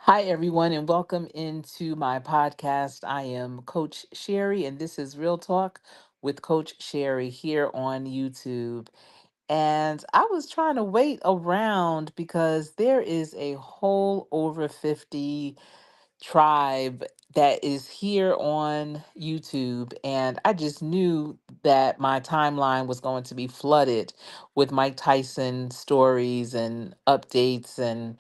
Hi, everyone, and welcome into my podcast. I am Coach Sherry, and this is Real Talk with Coach Sherry here on YouTube. And I was trying to wait around because there is a whole over 50 tribe that is here on YouTube. And I just knew that my timeline was going to be flooded with Mike Tyson stories and updates and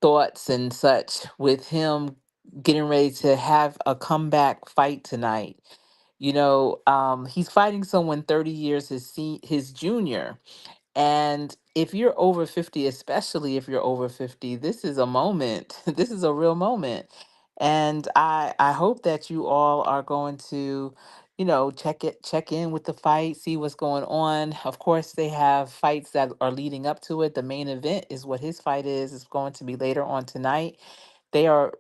thoughts and such with him getting ready to have a comeback fight tonight. He's fighting someone 30 years his junior. And if you're over 50, especially if you're over 50, this is a moment. This is a real moment. And I hope that you all are going to, check in with the fight, see what's going on. Of course, they have fights that are leading up to it. The main event is what his fight is. It's going to be later on tonight. They are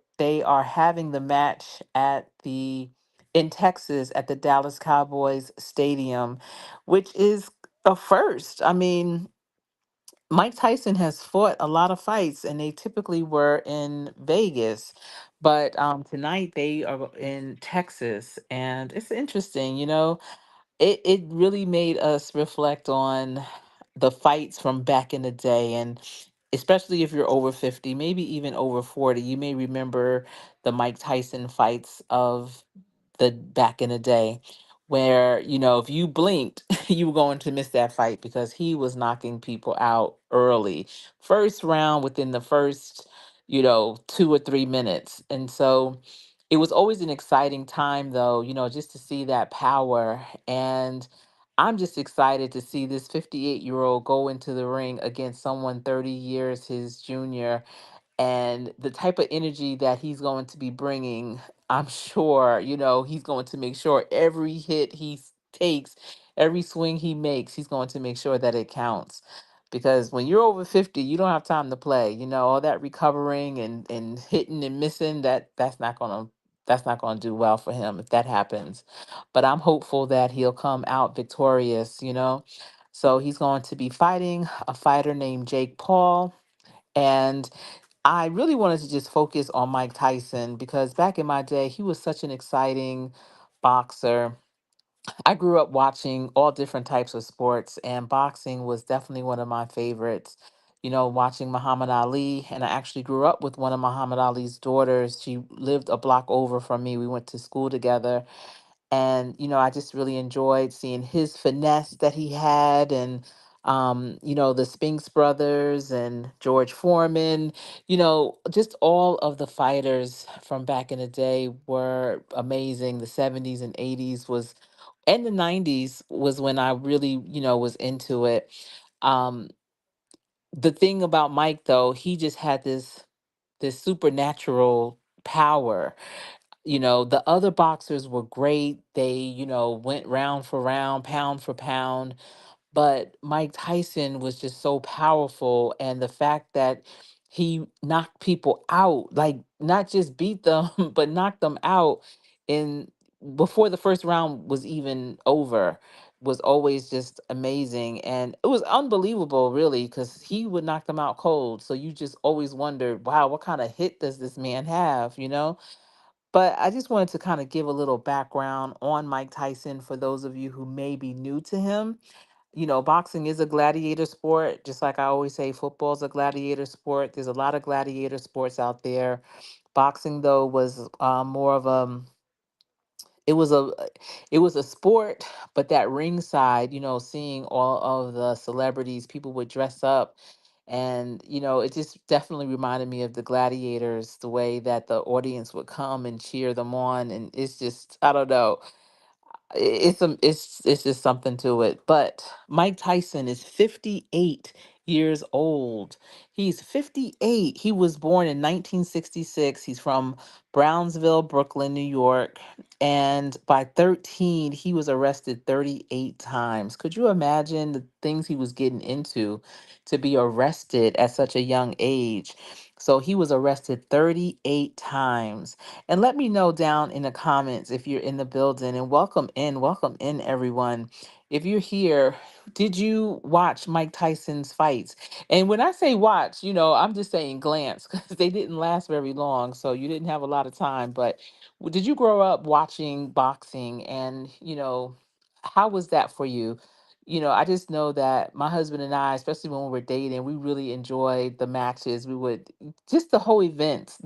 having the match at the in Texas at the Dallas Cowboys Stadium, which is a first. I mean, Mike Tyson has fought a lot of fights, and they typically were in Vegas, but tonight they are in Texas, and it's interesting. It really made us reflect on the fights from back in the day, and especially if you're over 50, maybe even over 40, you may remember the Mike Tyson fights of the back in the day where, if you blinked, you were going to miss that fight because he was knocking people out early. First round within the first, 2 or 3 minutes. And so it was always an exciting time though, just to see that power. And I'm just excited to see this 58-year-old go into the ring against someone 30 years his junior, and the type of energy that he's going to be bringing. I'm sure, he's going to make sure every hit takes, every swing he makes, he's going to make sure that it counts. Because when you're over 50, you don't have time to play. All that recovering and hitting and missing, that's not gonna do well for him if that happens. But I'm hopeful that he'll come out victorious. So he's going to be fighting a fighter named Jake Paul. And I really wanted to just focus on Mike Tyson because back in my day, he was such an exciting boxer. I grew up watching all different types of sports, and boxing was definitely one of my favorites. Watching Muhammad Ali, and I actually grew up with one of Muhammad Ali's daughters. She lived a block over from me. We went to school together, and I just really enjoyed seeing his finesse that he had, and the Spinks brothers and George Foreman. Just all of the fighters from back in the day were amazing. The 70s and 80s was and the 90s was when I really, was into it. um the thing about Mike though, he just had this supernatural power. The other boxers were great. They, went round for round, pound for pound. But Mike Tyson was just so powerful. And the fact that he knocked people out, like not just beat them, but knocked them out in before the first round was even over, was always just amazing. And it was unbelievable, really, because he would knock them out cold. So you just always wondered, wow, what kind of hit does this man have? But I just wanted to kind of give a little background on Mike Tyson for those of you who may be new to him. Boxing is a gladiator sport, just like I always say, football's a gladiator sport. There's a lot of gladiator sports out there. Boxing, though, was more of it was a it was a sport, but that ringside, seeing all of the celebrities, people would dress up, and it just definitely reminded me of the gladiators, the way that the audience would come and cheer them on, and it's just, I don't know, it's just something to it. But Mike Tyson is 58 years old. He's 58. He was born in 1966. He's from Brownsville, Brooklyn, New York. And by 13, he was arrested 38 times. Could you imagine the things he was getting into to be arrested at such a young age? So he was arrested 38 times. And let me know down in the comments if you're in the building, and welcome in everyone. If you're here, did you watch Mike Tyson's fights? And when I say watch, I'm just saying glance because they didn't last very long. So you didn't have a lot of time. But did you grow up watching boxing? And, how was that for you? I just know that my husband and I, especially when we were dating, we really enjoyed the matches. We would just the whole event,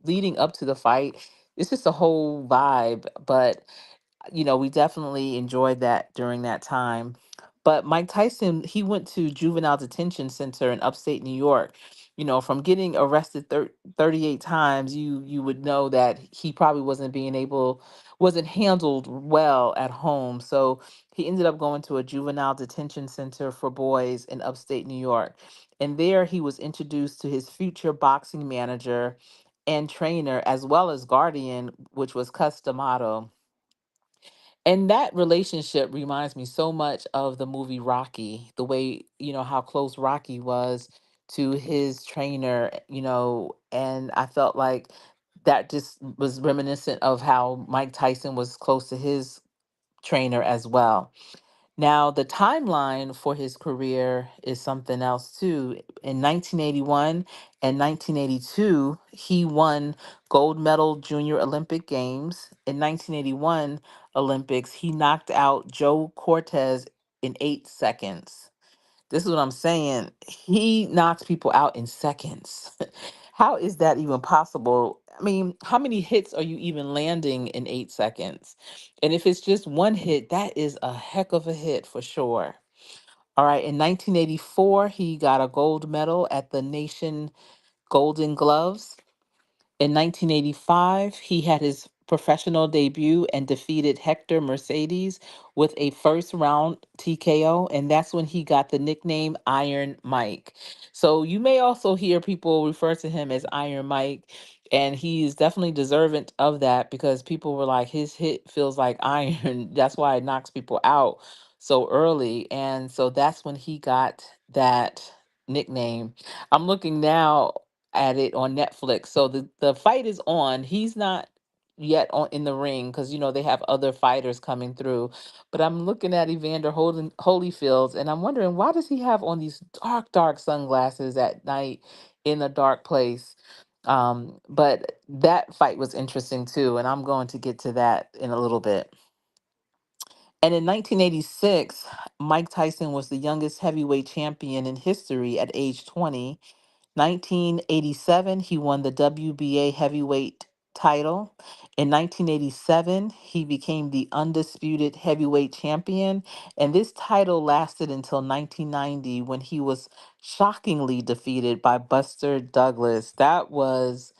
leading up to the fight. It's just a whole vibe. But we definitely enjoyed that during that time. But Mike Tyson, he went to juvenile detention center in upstate New York. From getting arrested 38 times, you would know that he probably wasn't handled well at home. So he ended up going to a juvenile detention center for boys in upstate New York. And there he was introduced to his future boxing manager and trainer, as well as guardian, which was Cus D'Amato. And that relationship reminds me so much of the movie Rocky, the way, how close Rocky was to his trainer, and I felt like that just was reminiscent of how Mike Tyson was close to his trainer as well. Now, the timeline for his career is something else too. In 1981 and 1982, he won gold medal junior Olympic Games. In 1981 Olympics, he knocked out Joe Cortez in 8 seconds. This is what I'm saying. He knocks people out in seconds. How is that even possible? I mean, how many hits are you even landing in 8 seconds? And if it's just one hit, that is a heck of a hit for sure. All right. In 1984, he got a gold medal at the Nation Golden Gloves. In 1985, he had his professional debut and defeated Hector Mercedes with a first round TKO. And that's when he got the nickname Iron Mike. So you may also hear people refer to him as Iron Mike. And he's definitely deserving of that because people were like, his hit feels like iron. That's why it knocks people out so early. And so that's when he got that nickname. I'm looking now at it on Netflix. So the fight is on. He's not yet on in the ring because they have other fighters coming through. But I'm looking at Evander Holyfields, and I'm wondering, why does he have on these dark sunglasses at night in a dark place? But that fight was interesting too, and I'm going to get to that in a little bit. And in 1986, Mike Tyson was the youngest heavyweight champion in history at age 20. 1987, he won the WBA heavyweight title. In 1987, he became the undisputed heavyweight champion. And this title lasted until 1990 when he was shockingly defeated by Buster Douglas. That was,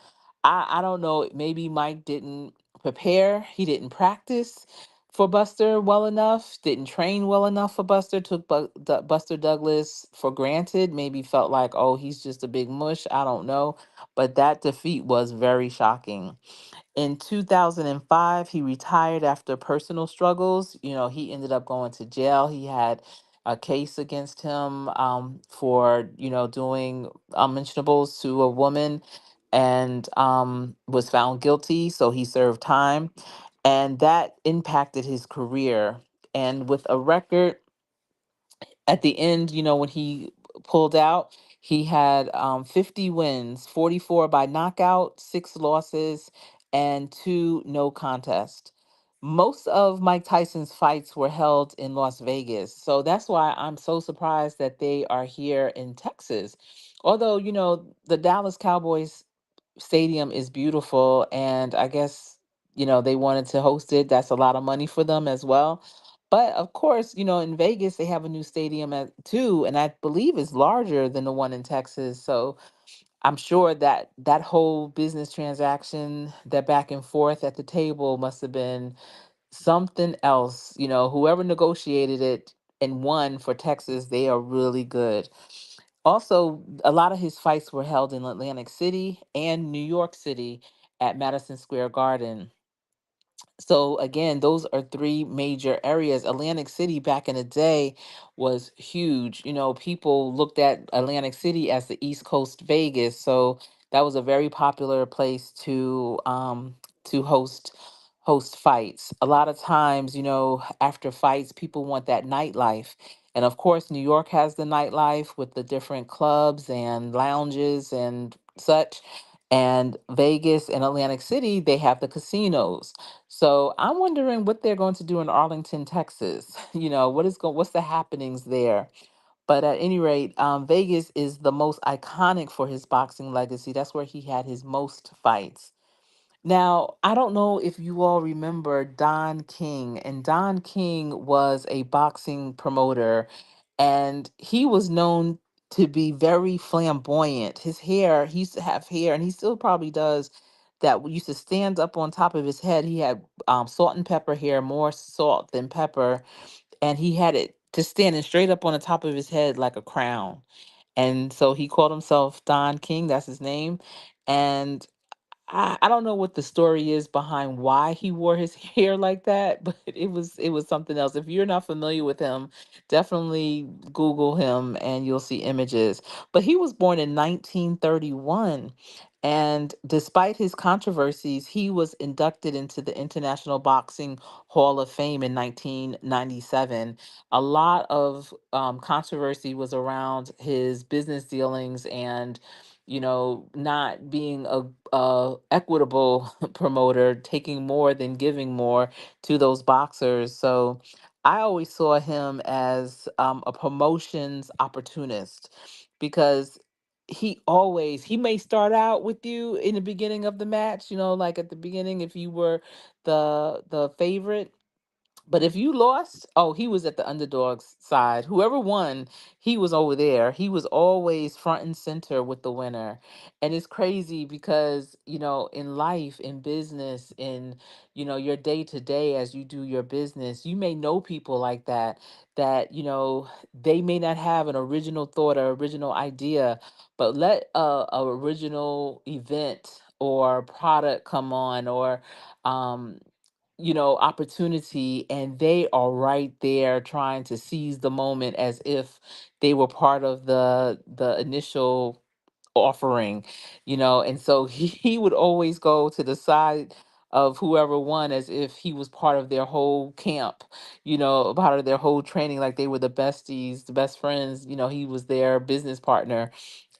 I don't know, maybe Mike didn't prepare, he didn't practice for Buster well enough, didn't train well enough for Buster, took Buster Douglas for granted, maybe felt like, oh, he's just a big mush. I don't know. But that defeat was very shocking. In 2005, he retired after personal struggles. He ended up going to jail. He had a case against him for, doing unmentionables to a woman and was found guilty. So he served time. And that impacted his career. And with a record at the end, when he pulled out, he had 50 wins, 44 by knockout, 6 losses, and 2 no contest. Most of Mike Tyson's fights were held in Las Vegas. So that's why I'm so surprised that they are here in Texas. Although, the Dallas Cowboys stadium is beautiful, and I guess, they wanted to host it. That's a lot of money for them as well. But of course, in Vegas they have a new stadium too, and I believe it's larger than the one in Texas. So I'm sure that that whole business transaction, that back and forth at the table, must have been something else. Whoever negotiated it and won for Texas, they are really good. Also, a lot of his fights were held in Atlantic City and New York City at Madison Square Garden. So again, those are 3 major areas. Atlantic City back in the day was huge. People looked at Atlantic City as the East Coast Vegas. So That was a very popular place to host fights. A lot of times, after fights, people want that nightlife. And of course, New York has the nightlife with the different clubs and lounges and such. And Vegas and Atlantic City, they have the casinos. So I'm wondering what they're going to do in Arlington, Texas. What's the happenings there? But at any rate, Vegas is the most iconic for his boxing legacy. That's where he had his most fights. Now, I don't know if you all remember Don King, and Don King was a boxing promoter, and he was known to be very flamboyant. His hair, he used to have hair, and he still probably does, that used to stand up on top of his head. He had salt and pepper hair, more salt than pepper, and he had it just standing straight up on the top of his head like a crown. And so he called himself Don King, that's his name. And I don't know what the story is behind why he wore his hair like that, but it was something else. If you're not familiar with him, definitely Google him and you'll see images. But he was born in 1931, and despite his controversies, he was inducted into the International Boxing Hall of Fame in 1997. A lot of controversy was around his business dealings and not being a equitable promoter, taking more than giving more to those boxers. So I always saw him as a promotions opportunist, because he may start out with you in the beginning of the match, like at the beginning, if you were the favorite, but if you lost, oh, he was at the underdog's side. Whoever won, he was over there. He was always front and center with the winner. And it's crazy because, in life, in business, in, your day to day as you do your business, you may know people like that, they may not have an original thought or original idea, but let a original event or product come on, or, um, opportunity, and they are right there trying to seize the moment as if they were part of the initial offering, and so he would always go to the side of whoever won as if he was part of their whole camp, part of their whole training, like they were the besties, the best friends, he was their business partner.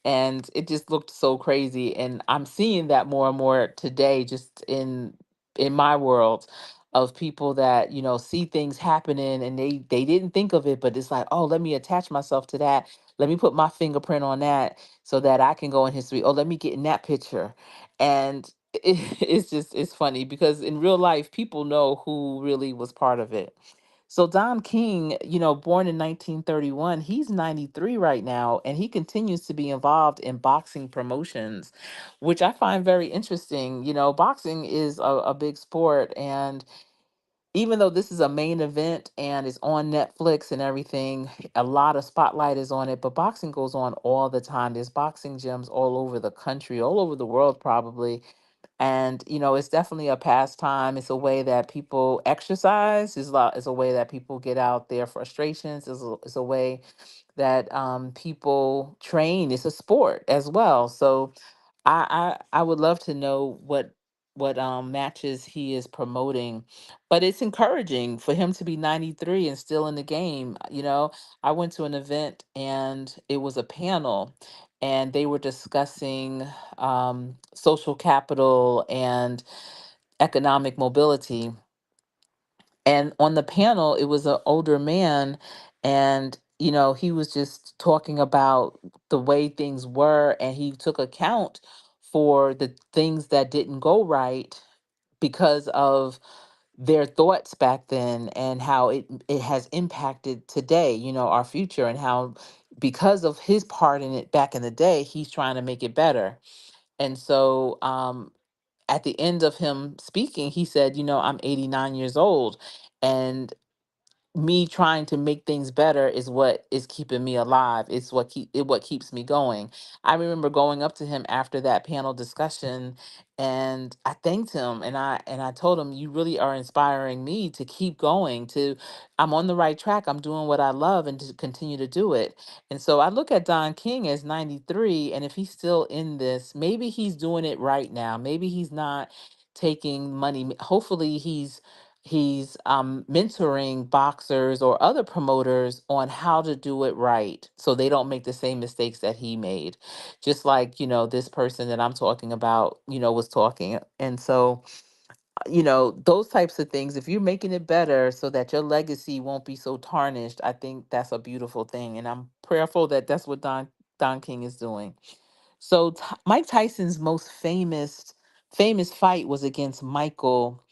And it just looked so crazy, and I'm seeing that more and more today, just in my world, of people that see things happening and they didn't think of it, but it's like, oh, let me attach myself to that, let me put my fingerprint on that so that I can go in history. Oh, let me get in that picture. And it's funny because in real life people know who really was part of it. So Don King, born in 1931, he's 93 right now, and he continues to be involved in boxing promotions, which I find very interesting. Boxing is a big sport, and even though this is a main event and it's on Netflix and everything, a lot of spotlight is on it, but boxing goes on all the time. There's boxing gyms all over the country, all over the world probably. And it's definitely a pastime. It's a way that people exercise. It's a way that people get out their frustrations. It's a way that people train. It's a sport as well. So I would love to know what matches he is promoting, but it's encouraging for him to be 93 and still in the game. I went to an event and it was a panel, and they were discussing social capital and economic mobility. And on the panel, it was an older man, and he was just talking about the way things were, and he took account for the things that didn't go right because of their thoughts back then, and how it has impacted today, our future, and how, because of his part in it back in the day, he's trying to make it better. And so at the end of him speaking, he said, I'm 89 years old. And me trying to make things better is what is keeping me alive. It's what keeps me going. I remember going up to him after that panel discussion, and I thanked him, and I told him, you really are inspiring me to keep going, to I'm on the right track. I'm doing what I love and to continue to do it. And so I look at Don King as 93, and if he's still in this, maybe he's doing it right now. Maybe he's not taking money. Hopefully he's mentoring boxers or other promoters on how to do it right so they don't make the same mistakes that he made, just like this person that I'm talking about was talking. And so those types of things, if you're making it better so that your legacy won't be so tarnished, I think that's a beautiful thing, and I'm prayerful that that's what Don King is doing. So Mike Tyson's most famous fight was against Michael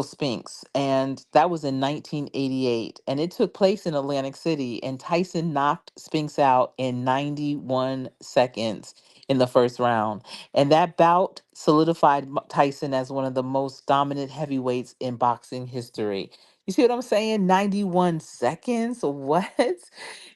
Spinks, and that was in 1988, and it took place in Atlantic City. And Tyson knocked Spinks out in 91 seconds in the first round, and that bout solidified Tyson as one of the most dominant heavyweights in boxing history. You see what I'm saying? 91 seconds. What?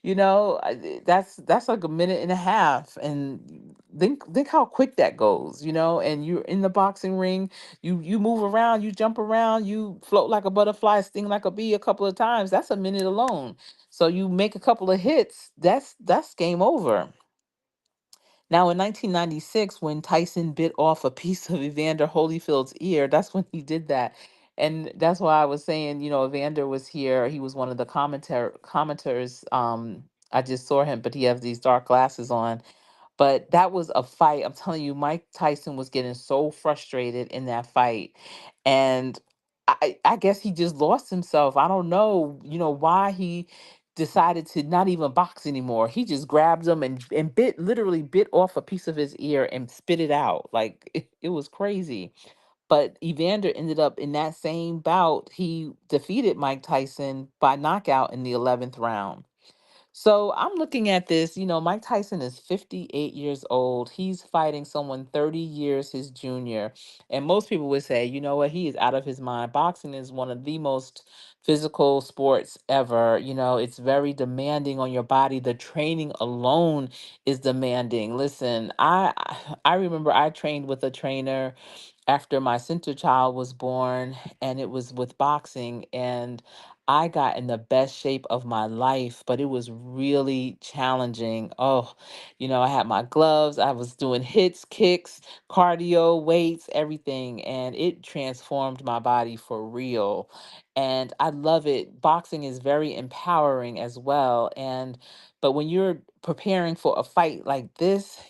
That's like a minute and a half, and think how quick that goes. And you're in the boxing ring, you move around, you jump around, you float like a butterfly, sting like a bee a couple of times. That's a minute alone. So you make a couple of hits, that's game over. Now in 1996, when Tyson bit off a piece of Evander Holyfield's ear, that's when he did that. And that's why I was saying, Evander was here. He was one of the commenters. I just saw him, but he has these dark glasses on. But that was a fight. I'm telling you, Mike Tyson was getting so frustrated in that fight. And I guess he just lost himself. I don't know, why he decided to not even box anymore. He just grabbed him and literally bit off a piece of his ear and spit it out. Like it was crazy. But Evander ended up in that same bout. He defeated Mike Tyson by knockout in the 11th round. So I'm looking at this, Mike Tyson is 58 years old. He's fighting someone 30 years his junior. And most people would say, you know what, he is out of his mind. Boxing is one of the most physical sports ever. It's very demanding on your body. The training alone is demanding. Listen, I remember I trained with a trainer after my center child was born, and it was with boxing, and I got in the best shape of my life, but it was really challenging. Oh, I had my gloves, I was doing hits, kicks, cardio, weights, everything, and it transformed my body for real. And I love it. Boxing is very empowering as well. But when you're preparing for a fight like this,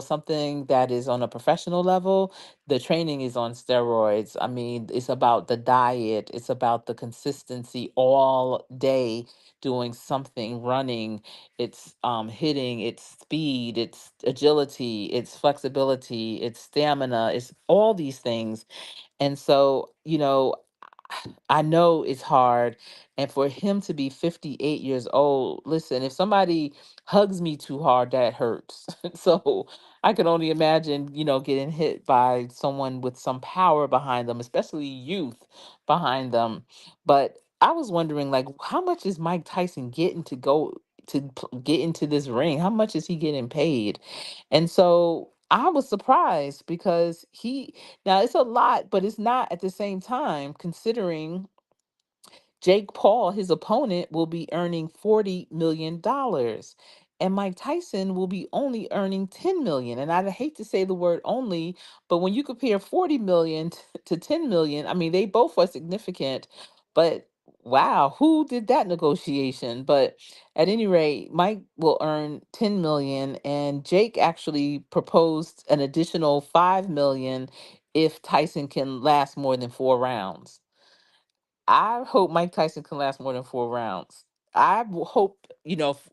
something that is on a professional level, the training is on steroids. I mean, it's about the diet, it's about the consistency all day doing something, running, it's hitting, it's speed, it's agility, it's flexibility, it's stamina, it's all these things. And so, I know it's hard. And for him to be 58 years old, listen, if somebody hugs me too hard, that hurts. So I can only imagine, getting hit by someone with some power behind them, especially youth behind them. But I was wondering, like, how much is Mike Tyson getting to go get into this ring? How much is he getting paid? And so I was surprised because now it's a lot, but it's not at the same time, considering Jake Paul, his opponent, will be earning $40 million. And Mike Tyson will be only earning 10 million. And I hate to say the word only, but when you compare 40 million to 10 million, I mean, they both are significant. But wow, who did that negotiation? But at any rate, Mike will earn 10 million, and Jake actually proposed an additional 5 million if Tyson can last more than 4 rounds. I hope Mike Tyson can last more than 4 rounds. Hope,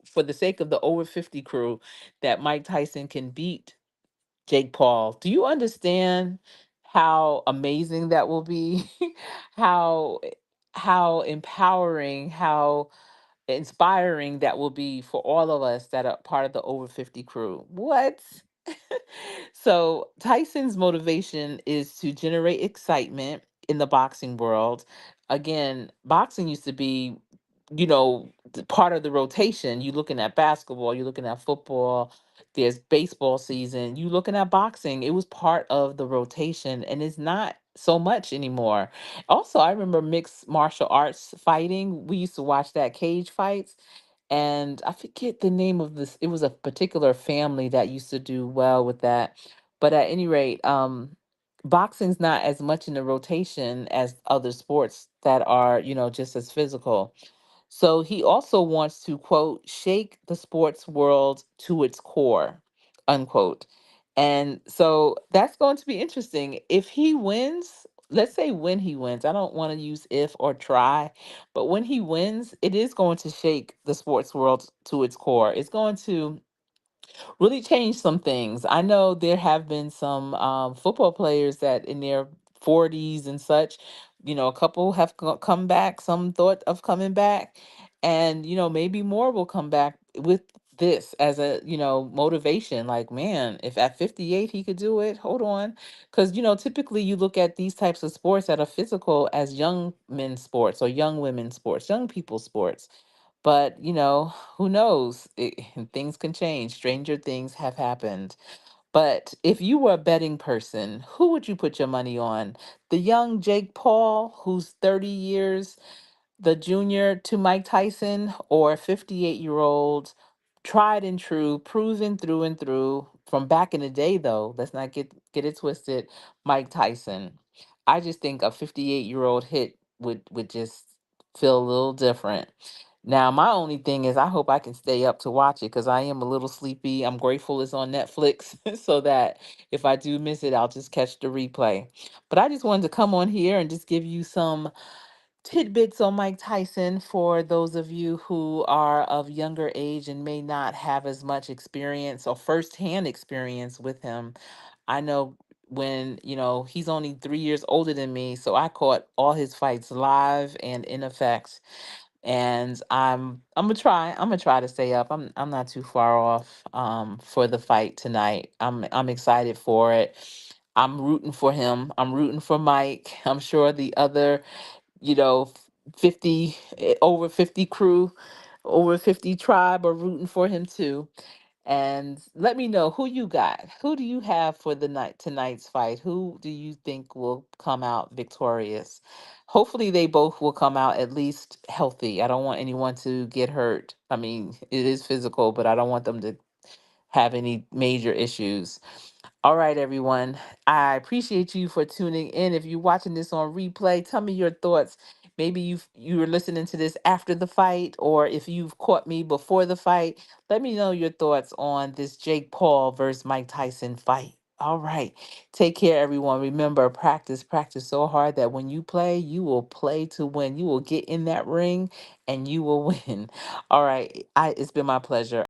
for the sake of the over 50 crew, that Mike Tyson can beat Jake Paul. Do you understand how amazing that will be? how how empowering, how inspiring that will be for all of us that are part of the over 50 crew. What? So Tyson's motivation is to generate excitement. in the boxing world. Again, boxing used to be, part of the rotation. You looking at basketball, you're looking at football, there's baseball season, you looking at boxing. It was part of the rotation and it's not so much anymore. Also, I remember mixed martial arts fighting. We used to watch that cage fights, and I forget the name of this. It was a particular family that used to do well with that. But at any rate, boxing's not as much in the rotation as other sports that are, just as physical. So he also wants to, quote, shake the sports world to its core, unquote. And so that's going to be interesting. If he wins, let's say when he wins, I don't want to use if or try, but when he wins, it is going to shake the sports world to its core. It's going to really changed some things. I know there have been some football players that in their 40s and such, a couple have come back, some thought of coming back, and maybe more will come back with this as a motivation. Like, man, if at 58 he could do it, hold on. Because typically you look at these types of sports that are physical as young men's sports or young women's sports, young people's sports. But, who knows? Things can change. Stranger things have happened. But if you were a betting person, who would you put your money on? The young Jake Paul, who's 30 years the junior to Mike Tyson, or a 58-year-old, tried and true, proven through and through from back in the day, though. Let's not get it twisted. Mike Tyson. I just think a 58-year-old hit would just feel a little different. Now, my only thing is I hope I can stay up to watch it because I am a little sleepy. I'm grateful it's on Netflix so that if I do miss it, I'll just catch the replay. But I just wanted to come on here and just give you some tidbits on Mike Tyson for those of you who are of younger age and may not have as much experience or firsthand experience with him. I know when, he's only 3 years older than me, so I caught all his fights live and in effect. And I'm gonna try to stay up. I'm not too far off for the fight tonight. I'm excited for it. I'm rooting for him. I'm rooting for Mike. I'm sure the other, you know, 50 over 50 crew, over 50 tribe are rooting for him too. And let me know who you got. Who do you have for the night tonight's fight? Who do you think will come out victorious? Hopefully they both will come out at least healthy. I don't want anyone to get hurt. I mean, it is physical, but I don't want them to have any major issues. All right, everyone. I appreciate you for tuning in. If you're watching this on replay, tell me your thoughts. Maybe you were listening to this after the fight, or if you've caught me before the fight, let me know your thoughts on this Jake Paul versus Mike Tyson fight. All right. Take care, everyone. Remember, practice so hard that when you play, you will play to win. You will get in that ring and you will win. All right. It's been my pleasure.